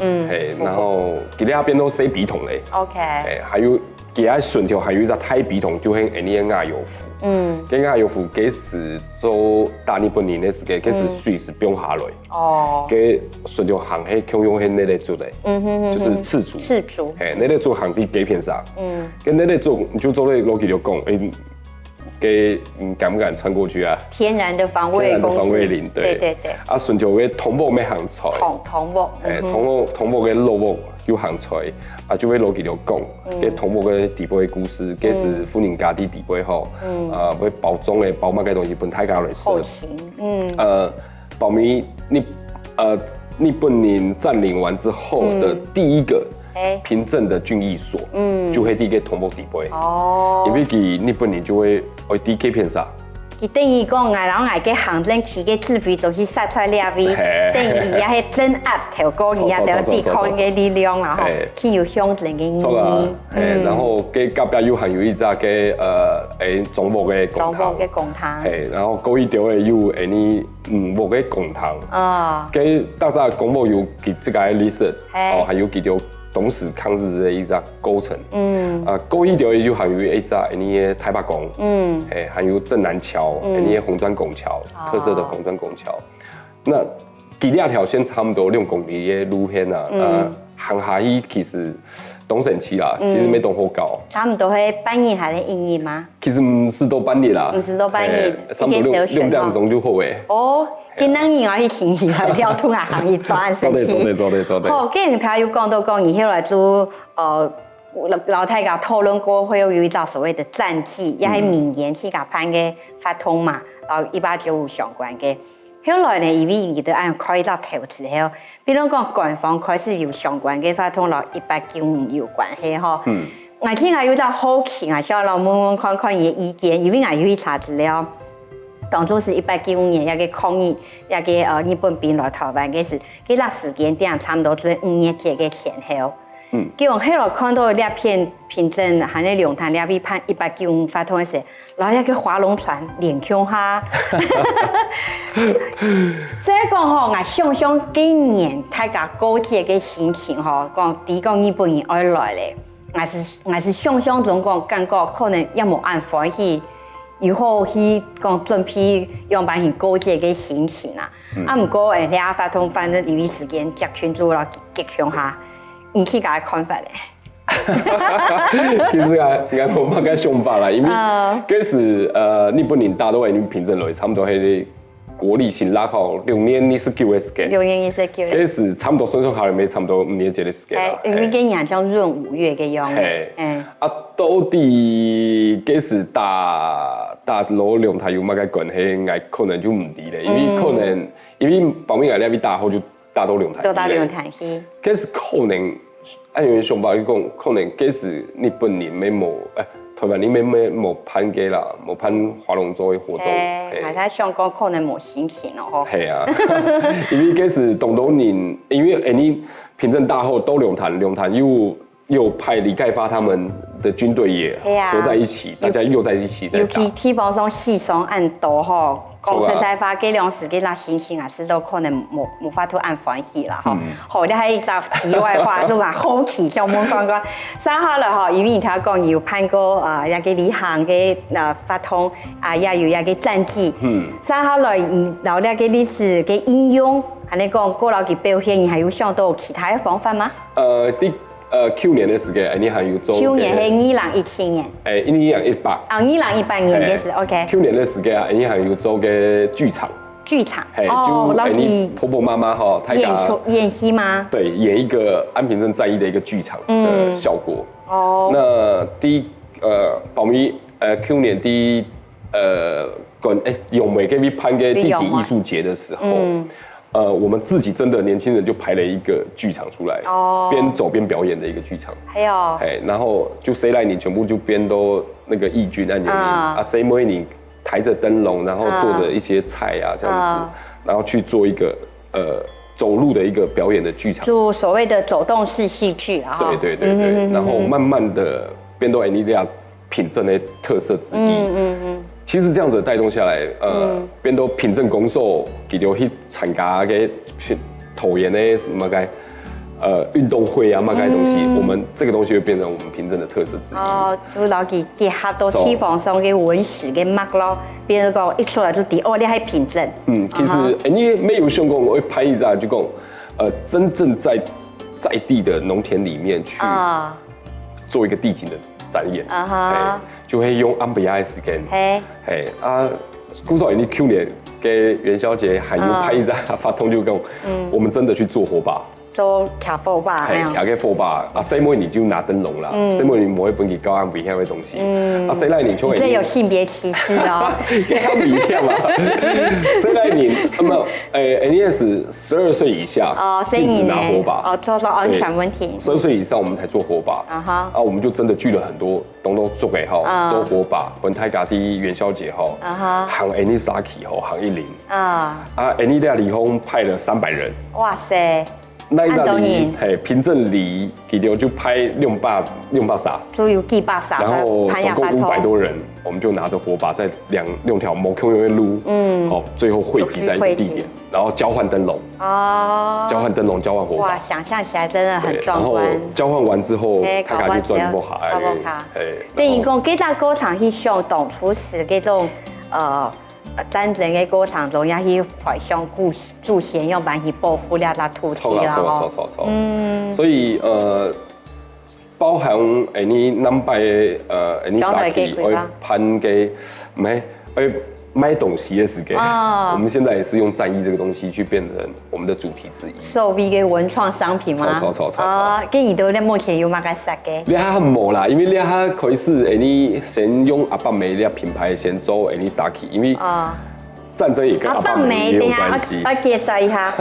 Speaker 2: 然后佢哋那边都洗笔筒嘞
Speaker 1: ，OK，
Speaker 2: 还有佢喺顺条还有一只太笔筒，就喺呢个亚油府。跟亚油府嗰时做大日本人的时间，嗰时水是不用下来。跟顺条行喺共用喺那里做的，就是赤足。
Speaker 1: 赤足。
Speaker 2: 那里做行啲几片啥？跟那里做你就做咧落去就讲，你敢不敢穿过去啊？
Speaker 1: 天然的防卫
Speaker 2: 林，
Speaker 1: 对。
Speaker 2: 顺条嘅同步咩行出？同步嘅路幕要行出，就會落去就講，嘅同步嘅地位嘅故事，嘅是富人家啲地位吼，會包裝嘅包乜嘅東西，本太家來設。保密日本人佔領完之後的第一個平鎮的軍役所，就係啲嘅同步地位。因為佢日本人就會愛啲欺騙啥。
Speaker 1: 佢等於講然後嘅行政區嘅指揮中心殺出嚟位，等於也係鎮壓條個而家條抵抗嘅力量啦，吼，佢有象徵嘅意義。
Speaker 2: 然後嘅隔壁又還有一隻嘅中國嘅公堂，然後嗰一條嘅有呢吳國嘅公堂，嘅大家公務有佢這個歷史，還有佢條董事抗日的一隻構成，嗰一條又還有一隻呢台北宮，還有鎮南橋，呢紅磚拱橋，特色的紅磚拱橋。那幾兩條線差不多6公里嘅路線啊，行下去其實東神期啦，其實沒東好高。
Speaker 1: 差不多係半日還是1日嗎？
Speaker 2: 其實唔是到半日啦，
Speaker 1: 唔是到半日，
Speaker 2: 差不多6點鐘就好誒。
Speaker 1: 今兩年我去前日啊，了通啊行業轉神奇。
Speaker 2: 做得。
Speaker 1: 好，既然他又講到講，以後來做老太家討論過，會有一個所謂的戰績，也係明言去甲判嘅發通嘛，然後1895相關嘅。後來呢，因為佢哋按開一個頭之後，比如講官方開始有相關嘅發通，同1895有關係吼。我聽下有隻好奇，我想問問看看伊嘅意見，因為我有去查資料。當初是1895年一個抗議，一個日本兵來台灣嘅時，嗰個時間點差唔多就5年前嘅前後。結果後來看到兩篇評證，還有龍潭兩邊判1895發通嘅時，然後一個划龍船連強下。所以講吼，我想想今年大家高鐵嘅心情吼，講第講日本人愛來咧，我是想象中講感覺可能也冇按歡喜。以後去講準備用辦去高鐵嘅心情啊，唔過你阿發通反正有時間集群組啦，激向下，你去個看法咧？
Speaker 2: 其實我冇乜個想法啦，因為嗰時日本人大都係你平鎮來，差唔多係国历新拉考6年29的时间。
Speaker 1: 6年29
Speaker 2: 这是差不多算下来没差不多5年1的时间啦。
Speaker 1: 因为今年像闰5月嘅样。
Speaker 2: 到底这是大陆量太有乜嘅关系，我可能就唔知咧，因为可能因为保密外那边大后就大多量太。
Speaker 1: 都大量太去。
Speaker 2: 这是可能，按原上报讲，可能这是日本人没冇台湾人冇攀嘅啦，冇攀划龙舟的活动。
Speaker 1: 係睇香港可能冇心情咯，
Speaker 2: 係啊，因為嗰時東島年，因為你平鎮大後都龍潭又派李蓋發他們的軍隊也合在一起，大家又在一起在打。
Speaker 1: 尤其地方上細上按多吼，講實在話，嗰兩時嘅啦心情啊，是都可能冇法度按歡喜啦吼。好，你係一個題外話，就話好奇像我講講，三號了吼，因為條講有判過一個旅行嘅發通也有一個戰績。三號了，然後呢個歷史嘅應用，係你講過勞嘅表現，你還有想到其他嘅方法嗎？
Speaker 2: 去年的時間，你還有做？
Speaker 1: 去年係2017年。
Speaker 2: 2018。
Speaker 1: 2018年嘅是 OK。
Speaker 2: 去年的時間，你還有做嘅劇場。
Speaker 1: 劇場。
Speaker 2: 就你婆婆媽媽哈，
Speaker 1: 演戲嗎？
Speaker 2: 對，演一個安平鎮在地的一個劇場的效果。那保密去年永美給你辦個地景藝術節的時候。我們自己真的年輕人就排了一個劇場出來，邊走邊表演的一個劇場。還有，然後就誰來你全部就邊都那個義軍按鈕誰每你抬着燈籠，然後做着一些菜啊這樣子，然後去做一個走路的一個表演的劇場，
Speaker 1: 就所謂的走動式戲劇啊。
Speaker 2: 對，然後慢慢的變到你哋品鎮的特色之一。其實這樣子帶動下來，變到平鎮公所佢哋去參加嘅投研的什麼嘅運動會啊，乜嘅東西，我們這個東西會變成我們平鎮的特色之一。
Speaker 1: 就攞佢結合到地方上嘅文史嘅脈咯，變到一出來就啲你係平鎮。
Speaker 2: 其實你沒有想過我會拍一張就講，真正在地的農田裡面去做一個地景的展演，就會用安比亞的時間，古早你去年嘅元宵節還有拍一張發通就講，我們真的去做火把，
Speaker 1: 做跳火把，
Speaker 2: 跳個火把，細妹你就拿燈籠啦，細妹你唔會本佢搞安比亞嘅東西，細來你就
Speaker 1: 這有性別歧視哦，
Speaker 2: 安比亞嘛，細來你你是12歲以下禁止拿火把，
Speaker 1: 做到安全問題
Speaker 2: ，12歲以上我們才做火把，我們就真的聚了很多東東做給好做火把，本台家的元宵節吼，行 any saki 吼，行110，any 那里空派了300人，
Speaker 1: 哇塞！
Speaker 2: 那一張里，平鎮里，佢哋就拍600撒，
Speaker 1: 就有幾百撒，
Speaker 2: 然後總共500多人，我們就拿着火把在兩條某 Q 的路，最後匯集在一個地點，然後交換燈籠，交換燈籠，交換火把，
Speaker 1: 哇，想象起來真的很壯觀。
Speaker 2: 然後交換完之後，大家就轉播下，
Speaker 1: 等於講，幾隻歌場去上當初時嗰種戰爭嘅過程中，也去懷想祖先用辦去保護了土地啦。
Speaker 2: 錯。所以包含你南北你沙期會攀嘅咩賣東西的時間，我們現在也是用戰役這個東西去變成我們的主題之一。所謂嘅文創商品嗎？錯。跟住到咧目前有乜嘅設計？你還冇啦，因為你還可以是你先用阿伯梅呢個品牌先做你沙期，因為戰爭也跟阿伯梅也有關係。我介紹一下，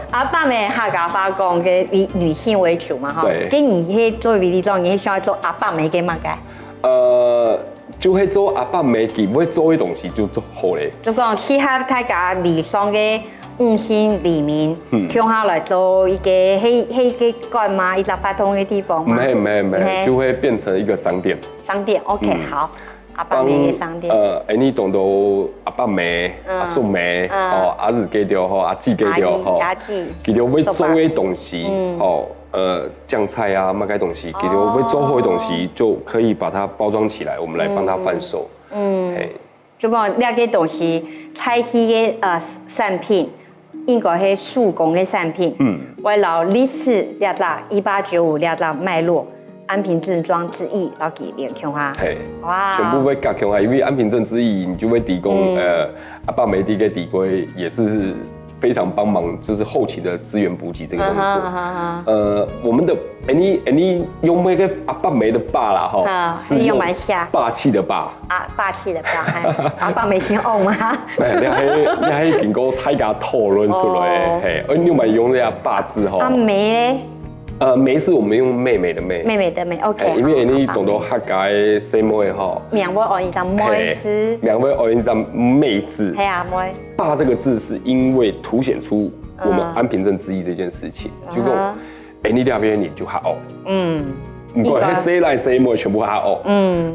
Speaker 2: 阿伯梅客家話講嘅以女性為主嘛，哈。對。跟你去做為呢種，你想要做阿伯梅嘅乜嘅？就會做阿伯梅記，唔會做嘅東西就做好咧。就講適合大家理想嘅五星黎明，向下來做一個迄個幹嘛一個發通嘅地方嗎？沒，就會變成一個商店。商店 ，OK， 好。阿伯梅嘅商店。你懂到阿伯梅、阿叔梅、阿日記條、阿姊記條，佢哋會做嘅東西，醬菜啊，乜嘅東西，佢哋會做好嘅東西，就可以把它包裝起來，我們來幫它販售。就講呢個東西，菜體嘅產品，應該係手工嘅產品。為了歷史呢個1895呢個脈絡。
Speaker 1: 安平镇庄之役，老给连腔哈。
Speaker 2: 嘿，哇，全部会加强啊，因为安平镇之役，你就会提供阿爸梅迪给底龟也是非常帮忙，就是后期的资源补给这个动作。我们的你用那个阿爸梅的爸啦哈，
Speaker 1: 是用蛮下
Speaker 2: 霸气的霸
Speaker 1: 啊，霸气的霸，阿爸梅先哦吗？
Speaker 2: 你还经过大家讨论出来，嘿，你有没用那个霸字哈？
Speaker 1: 啊梅。
Speaker 2: 梅是我们用妹妹的妹，
Speaker 1: 妹妹的妹 ，OK。
Speaker 2: 因为你懂得客家的什么哈？
Speaker 1: 两位哦一张妹字，
Speaker 2: 两位哦一张妹字。
Speaker 1: 嘿啊妹。
Speaker 2: 霸这个字是因为凸显出我们安平镇之役这件事情，就讲，你两边你就哈哦，不管谁来谁没全部哈哦，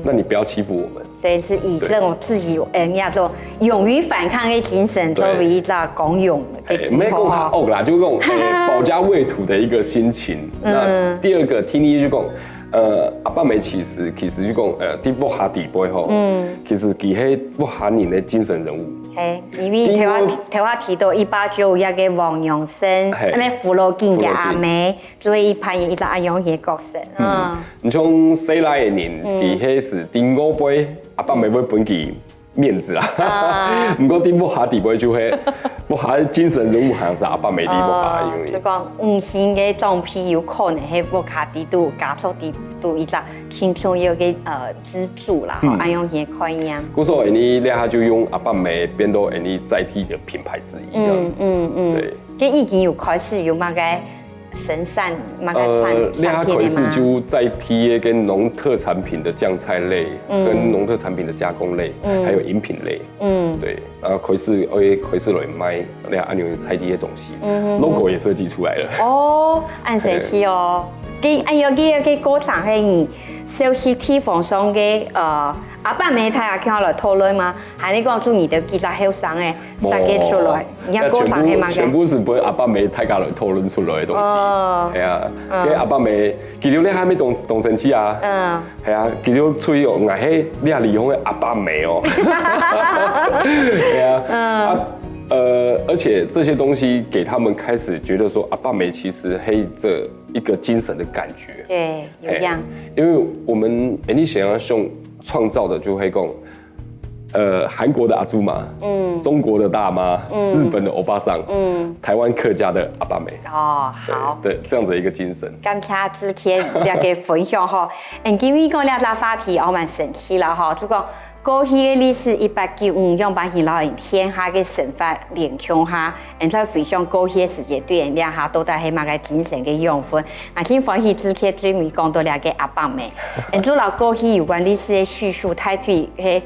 Speaker 2: 那你不要欺负我们。
Speaker 1: 所以是以这种自己叫做勇于反抗的精神作为一个公勇的。
Speaker 2: 没讲哈哦啦，就讲保家卫土的一个心情。那第二个听你就讲。阿爸梅其实就讲，伫福下地背吼，其实佢係福下人的精神人物。
Speaker 1: 係，因為頭我提到1895一個黃陽生，咩福羅健嘅阿妹，做一扮演一個阿陽嘅角色。
Speaker 2: 你從細來嘅人，佢係是第五輩，阿爸梅會本佢面子啦。不過伫福下地背就係福下精神人物，好像是阿爸梅啲福下因為。
Speaker 1: 就講新嘅裝批有可能係福下地度加速地。都一個輕鬆有個支柱啦，安用嘅概念。
Speaker 2: 故說你倆就用阿爸梅變到你載體的品牌之一，這樣子。對。
Speaker 1: 佢已經有開始有乜個神善乜個產品
Speaker 2: 倆開始就載體跟農特產品的醬菜類，跟農特產品的加工類，還有飲品類。對。然後開始來賣倆安用載體的東西，logo 也設計出來了。
Speaker 1: 哦，按神奇哦。個歌場係你休息地方上嘅阿爸梅睇下看來討論嗎？還你講出你的幾隻後生嘅設計出來，你看歌場係嘛？
Speaker 2: 全部是俾阿爸梅睇下來討論出來嘅東西。係啊，因為阿爸梅其實你還沒動神氣啊。係啊，其實吹哦，我係你係利用嘅阿爸梅哦。係啊。而且這些東西給他們開始覺得說，阿爸梅其實係這一個精神的感覺。
Speaker 1: 對，有樣。
Speaker 2: 因為我們你想要創造的就會講，韓國的阿祖媽，中國的大媽，日本的歐巴桑，台灣客家的阿爸梅。
Speaker 1: 哦，好。
Speaker 2: 對，這樣子一個精神。
Speaker 1: 感謝志天兩個分享哈，今日講兩個話題，我蠻神奇啦哈，就講。過去嘅歷史1895用把佢老人天下嘅神法連強下，然後回想過去嘅世界對人兩下都係乜嘅精神嘅養分。我聽歡喜之前最尾講到兩個阿爸梅，然後老過去有關歷史嘅敘述，太對係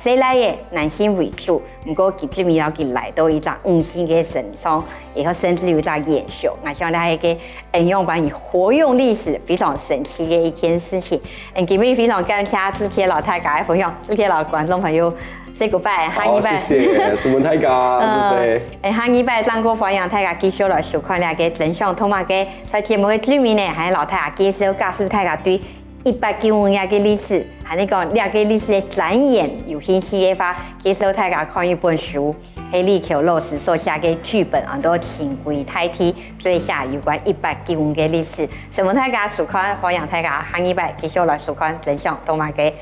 Speaker 1: 西來嘅男性為主，不過佢最尾要佢來到一個新嘅神上，然後甚至有一個延續。我想咧係一個用把佢活用歷史非常神奇嘅一件事情。今日非常感謝之前老太家嘅分享。給老觀眾朋友 say goodbye，下禮拜。
Speaker 2: 謝謝，蘇文太家，謝謝。
Speaker 1: 下禮拜張國華讓大家繼續來收看兩個真相，同埋嘅在節目嘅裡面呢，係老太家介紹教師大家對1895年嘅歷史，係呢個兩個歷史嘅展演有興趣嘅話，介紹大家看一本書，係李橋老師所寫嘅劇本，很多前歸太體，所以寫有關1895嘅歷史。什麼大家收看，歡迎大家下禮拜繼續來收看真相，同埋嘅。